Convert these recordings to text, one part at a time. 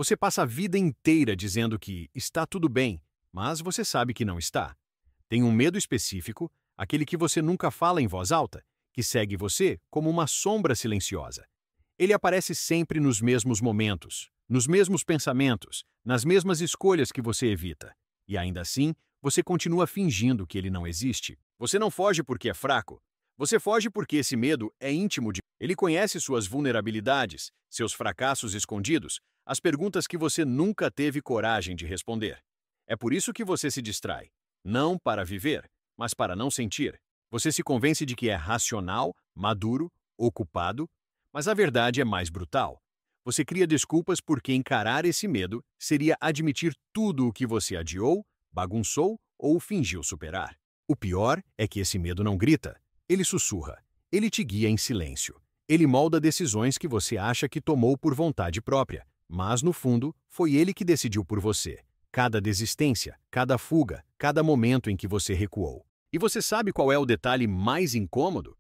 Você passa a vida inteira dizendo que está tudo bem, mas você sabe que não está. Tem um medo específico, aquele que você nunca fala em voz alta, que segue você como uma sombra silenciosa. Ele aparece sempre nos mesmos momentos, nos mesmos pensamentos, nas mesmas escolhas que você evita. E ainda assim, você continua fingindo que ele não existe. Você não foge porque é fraco. Você foge porque esse medo é íntimo de... Ele conhece suas vulnerabilidades, seus fracassos escondidos, as perguntas que você nunca teve coragem de responder. É por isso que você se distrai. Não para viver, mas para não sentir. Você se convence de que é racional, maduro, ocupado, mas a verdade é mais brutal. Você cria desculpas porque encarar esse medo seria admitir tudo o que você adiou, bagunçou ou fingiu superar. O pior é que esse medo não grita, ele sussurra, ele te guia em silêncio. Ele molda decisões que você acha que tomou por vontade própria, mas no fundo foi ele que decidiu por você. Cada desistência, cada fuga, cada momento em que você recuou. E você sabe qual é o detalhe mais incômodo?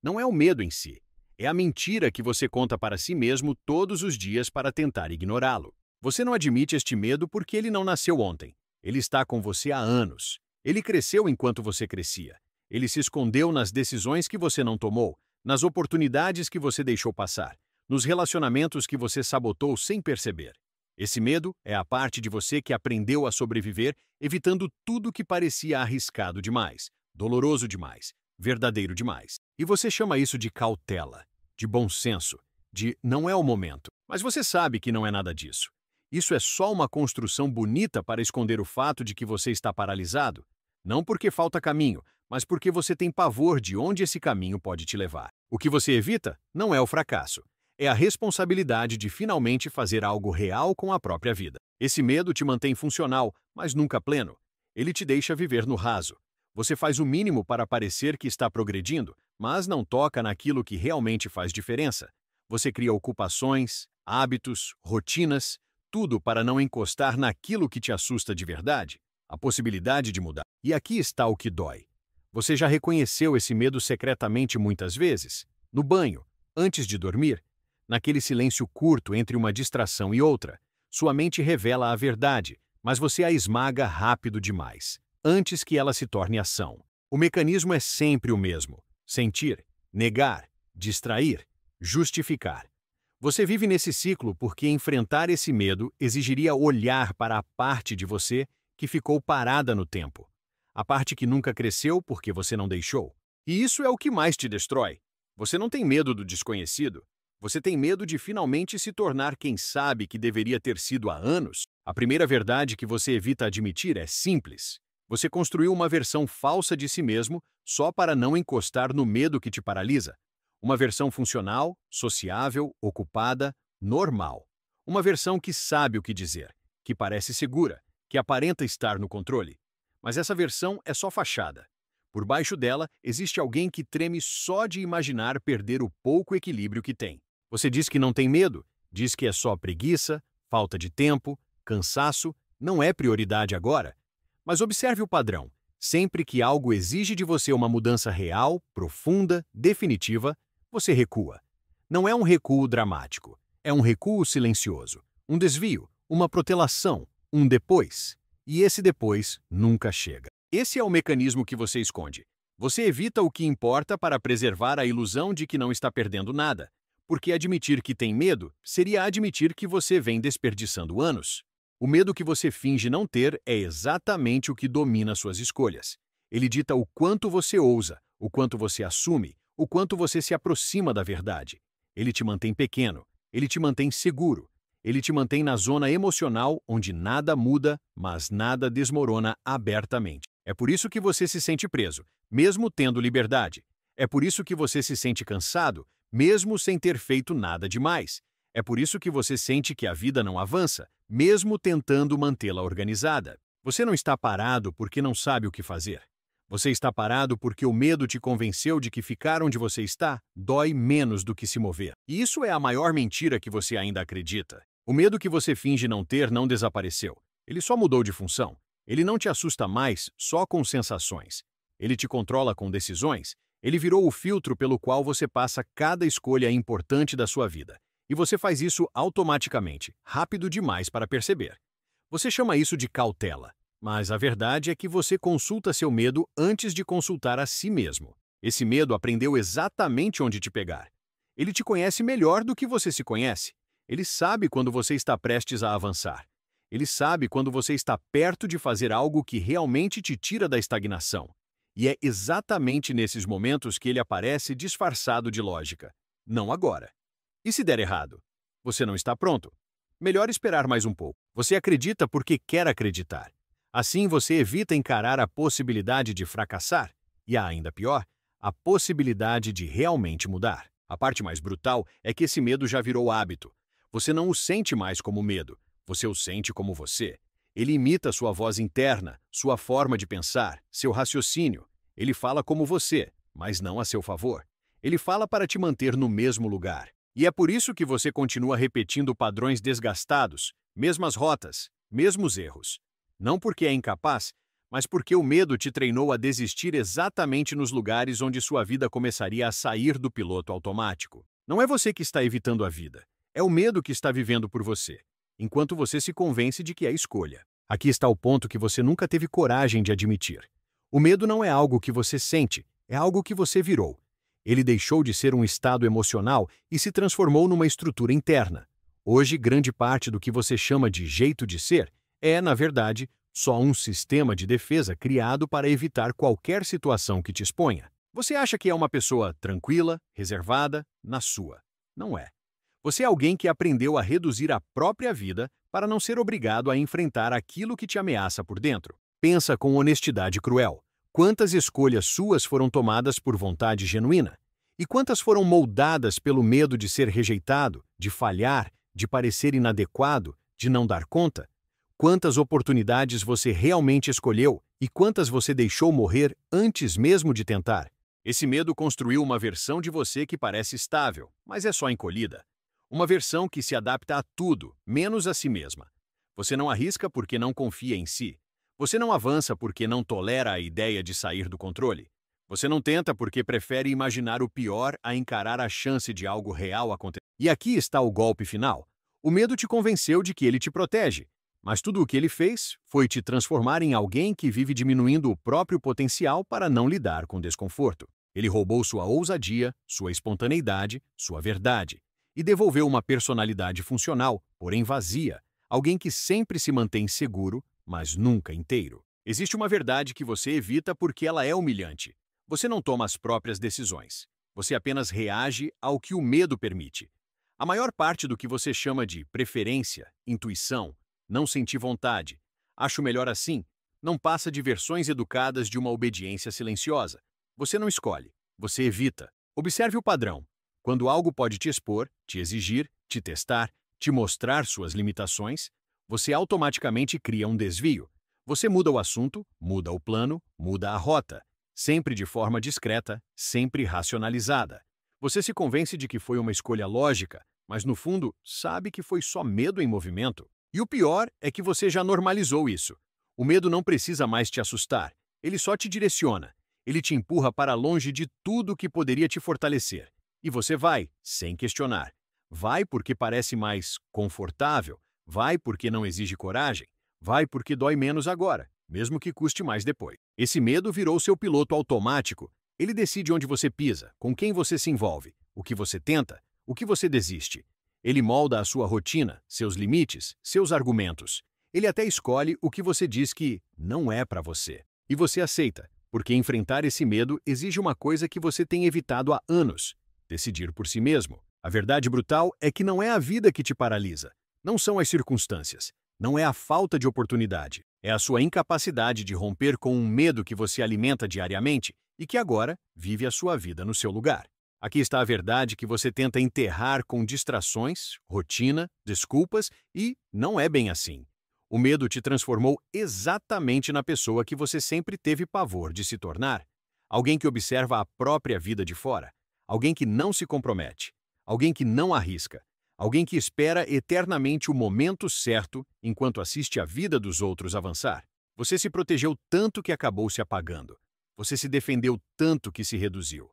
Não é o medo em si. É a mentira que você conta para si mesmo todos os dias para tentar ignorá-lo. Você não admite este medo porque ele não nasceu ontem. Ele está com você há anos. Ele cresceu enquanto você crescia. Ele se escondeu nas decisões que você não tomou, nas oportunidades que você deixou passar, nos relacionamentos que você sabotou sem perceber. Esse medo é a parte de você que aprendeu a sobreviver, evitando tudo que parecia arriscado demais, doloroso demais, verdadeiro demais. E você chama isso de cautela, de bom senso, de não é o momento. Mas você sabe que não é nada disso. Isso é só uma construção bonita para esconder o fato de que você está paralisado, não porque falta caminho, mas porque você tem pavor de onde esse caminho pode te levar. O que você evita não é o fracasso. É a responsabilidade de finalmente fazer algo real com a própria vida. Esse medo te mantém funcional, mas nunca pleno. Ele te deixa viver no raso. Você faz o mínimo para parecer que está progredindo, mas não toca naquilo que realmente faz diferença. Você cria ocupações, hábitos, rotinas, tudo para não encostar naquilo que te assusta de verdade, a possibilidade de mudar. E aqui está o que dói. Você já reconheceu esse medo secretamente muitas vezes? No banho, antes de dormir? Naquele silêncio curto entre uma distração e outra, sua mente revela a verdade, mas você a esmaga rápido demais, antes que ela se torne ação. O mecanismo é sempre o mesmo: sentir, negar, distrair, justificar. Você vive nesse ciclo porque enfrentar esse medo exigiria olhar para a parte de você que ficou parada no tempo, a parte que nunca cresceu porque você não deixou. E isso é o que mais te destrói. Você não tem medo do desconhecido. Você tem medo de finalmente se tornar quem sabe que deveria ter sido há anos? A primeira verdade que você evita admitir é simples. Você construiu uma versão falsa de si mesmo só para não encostar no medo que te paralisa. Uma versão funcional, sociável, ocupada, normal. Uma versão que sabe o que dizer, que parece segura, que aparenta estar no controle. Mas essa versão é só fachada. Por baixo dela existe alguém que treme só de imaginar perder o pouco equilíbrio que tem. Você diz que não tem medo, diz que é só preguiça, falta de tempo, cansaço, não é prioridade agora. Mas observe o padrão. Sempre que algo exige de você uma mudança real, profunda, definitiva, você recua. Não é um recuo dramático, é um recuo silencioso, um desvio, uma protelação, um depois. E esse depois nunca chega. Esse é o mecanismo que você esconde. Você evita o que importa para preservar a ilusão de que não está perdendo nada. Porque admitir que tem medo seria admitir que você vem desperdiçando anos. O medo que você finge não ter é exatamente o que domina suas escolhas. Ele dita o quanto você ousa, o quanto você assume, o quanto você se aproxima da verdade. Ele te mantém pequeno, ele te mantém seguro, ele te mantém na zona emocional onde nada muda, mas nada desmorona abertamente. É por isso que você se sente preso, mesmo tendo liberdade. É por isso que você se sente cansado, mesmo sem ter feito nada demais. É por isso que você sente que a vida não avança, mesmo tentando mantê-la organizada. Você não está parado porque não sabe o que fazer. Você está parado porque o medo te convenceu de que ficar onde você está dói menos do que se mover. E isso é a maior mentira que você ainda acredita. O medo que você finge não ter não desapareceu. Ele só mudou de função. Ele não te assusta mais só com sensações. Ele te controla com decisões. Ele virou o filtro pelo qual você passa cada escolha importante da sua vida. E você faz isso automaticamente, rápido demais para perceber. Você chama isso de cautela, mas a verdade é que você consulta seu medo antes de consultar a si mesmo. Esse medo aprendeu exatamente onde te pegar. Ele te conhece melhor do que você se conhece. Ele sabe quando você está prestes a avançar. Ele sabe quando você está perto de fazer algo que realmente te tira da estagnação. E é exatamente nesses momentos que ele aparece disfarçado de lógica. Não agora. E se der errado? Você não está pronto. Melhor esperar mais um pouco. Você acredita porque quer acreditar. Assim você evita encarar a possibilidade de fracassar e, ainda pior, a possibilidade de realmente mudar. A parte mais brutal é que esse medo já virou hábito. Você não o sente mais como medo, você o sente como você. Ele imita sua voz interna, sua forma de pensar, seu raciocínio. Ele fala como você, mas não a seu favor. Ele fala para te manter no mesmo lugar. E é por isso que você continua repetindo padrões desgastados, mesmas rotas, mesmos erros. Não porque é incapaz, mas porque o medo te treinou a desistir exatamente nos lugares onde sua vida começaria a sair do piloto automático. Não é você que está evitando a vida, é o medo que está vivendo por você, enquanto você se convence de que é escolha. Aqui está o ponto que você nunca teve coragem de admitir. O medo não é algo que você sente, é algo que você virou. Ele deixou de ser um estado emocional e se transformou numa estrutura interna. Hoje, grande parte do que você chama de jeito de ser é, na verdade, só um sistema de defesa criado para evitar qualquer situação que te exponha. Você acha que é uma pessoa tranquila, reservada, na sua. Não é. Você é alguém que aprendeu a reduzir a própria vida para não ser obrigado a enfrentar aquilo que te ameaça por dentro. Pensa com honestidade cruel. Quantas escolhas suas foram tomadas por vontade genuína? E quantas foram moldadas pelo medo de ser rejeitado, de falhar, de parecer inadequado, de não dar conta? Quantas oportunidades você realmente escolheu e quantas você deixou morrer antes mesmo de tentar? Esse medo construiu uma versão de você que parece estável, mas é só encolhida. Uma versão que se adapta a tudo, menos a si mesma. Você não arrisca porque não confia em si. Você não avança porque não tolera a ideia de sair do controle. Você não tenta porque prefere imaginar o pior a encarar a chance de algo real acontecer. E aqui está o golpe final. O medo te convenceu de que ele te protege, mas tudo o que ele fez foi te transformar em alguém que vive diminuindo o próprio potencial para não lidar com desconforto. Ele roubou sua ousadia, sua espontaneidade, sua verdade, e devolveu uma personalidade funcional, porém vazia, alguém que sempre se mantém seguro, mas nunca inteiro. Existe uma verdade que você evita porque ela é humilhante. Você não toma as próprias decisões. Você apenas reage ao que o medo permite. A maior parte do que você chama de preferência, intuição, não sentir vontade, acho melhor assim, não passa de versões educadas de uma obediência silenciosa. Você não escolhe, você evita. Observe o padrão. Quando algo pode te expor, te exigir, te testar, te mostrar suas limitações, você automaticamente cria um desvio. Você muda o assunto, muda o plano, muda a rota, sempre de forma discreta, sempre racionalizada. Você se convence de que foi uma escolha lógica, mas no fundo sabe que foi só medo em movimento. E o pior é que você já normalizou isso. O medo não precisa mais te assustar, ele só te direciona. Ele te empurra para longe de tudo que poderia te fortalecer. E você vai, sem questionar. Vai porque parece mais confortável, vai porque não exige coragem, vai porque dói menos agora, mesmo que custe mais depois. Esse medo virou seu piloto automático. Ele decide onde você pisa, com quem você se envolve, o que você tenta, o que você desiste. Ele molda a sua rotina, seus limites, seus argumentos. Ele até escolhe o que você diz que não é para você. E você aceita, porque enfrentar esse medo exige uma coisa que você tem evitado há anos: decidir por si mesmo. A verdade brutal é que não é a vida que te paralisa. Não são as circunstâncias. Não é a falta de oportunidade. É a sua incapacidade de romper com um medo que você alimenta diariamente e que agora vive a sua vida no seu lugar. Aqui está a verdade que você tenta enterrar com distrações, rotina, desculpas e não é bem assim. O medo te transformou exatamente na pessoa que você sempre teve pavor de se tornar. Alguém que observa a própria vida de fora. Alguém que não se compromete. Alguém que não arrisca. Alguém que espera eternamente o momento certo enquanto assiste a vida dos outros avançar. Você se protegeu tanto que acabou se apagando. Você se defendeu tanto que se reduziu.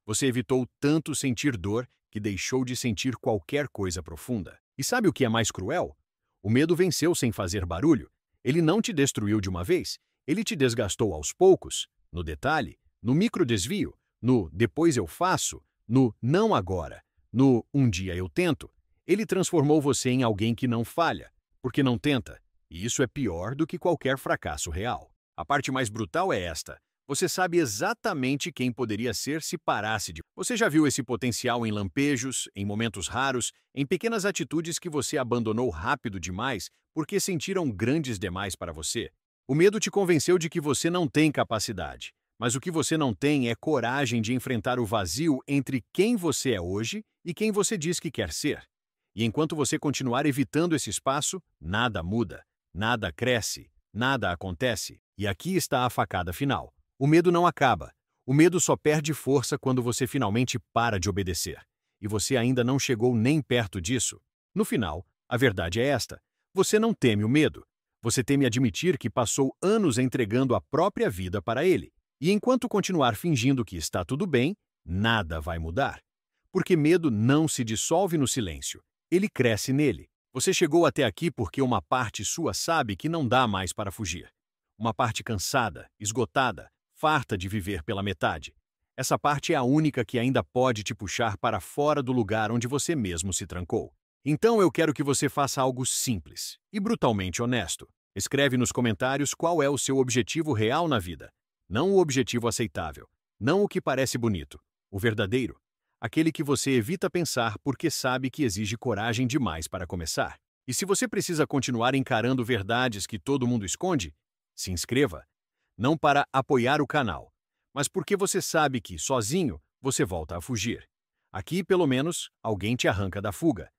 Você evitou tanto sentir dor que deixou de sentir qualquer coisa profunda. E sabe o que é mais cruel? O medo venceu sem fazer barulho. Ele não te destruiu de uma vez, ele te desgastou aos poucos, no detalhe, no microdesvio, no depois eu faço, no não agora, no um dia eu tento. Ele transformou você em alguém que não falha, porque não tenta. E isso é pior do que qualquer fracasso real. A parte mais brutal é esta. Você sabe exatamente quem poderia ser se parasse de... Você já viu esse potencial em lampejos, em momentos raros, em pequenas atitudes que você abandonou rápido demais porque sentiram grandes demais para você? O medo te convenceu de que você não tem capacidade, mas o que você não tem é coragem de enfrentar o vazio entre quem você é hoje e quem você diz que quer ser. E enquanto você continuar evitando esse espaço, nada muda, nada cresce, nada acontece. E aqui está a facada final. O medo não acaba. O medo só perde força quando você finalmente para de obedecer. E você ainda não chegou nem perto disso. No final, a verdade é esta. Você não teme o medo. Você teme admitir que passou anos entregando a própria vida para ele. E enquanto continuar fingindo que está tudo bem, nada vai mudar. Porque medo não se dissolve no silêncio. Ele cresce nele. Você chegou até aqui porque uma parte sua sabe que não dá mais para fugir. Uma parte cansada, esgotada, farta de viver pela metade. Essa parte é a única que ainda pode te puxar para fora do lugar onde você mesmo se trancou. Então eu quero que você faça algo simples e brutalmente honesto. Escreve nos comentários qual é o seu objetivo real na vida. Não o objetivo aceitável. Não o que parece bonito. O verdadeiro. Aquele que você evita pensar porque sabe que exige coragem demais para começar. E se você precisa continuar encarando verdades que todo mundo esconde, se inscreva. Não para apoiar o canal, mas porque você sabe que, sozinho, você volta a fugir. Aqui, pelo menos, alguém te arranca da fuga.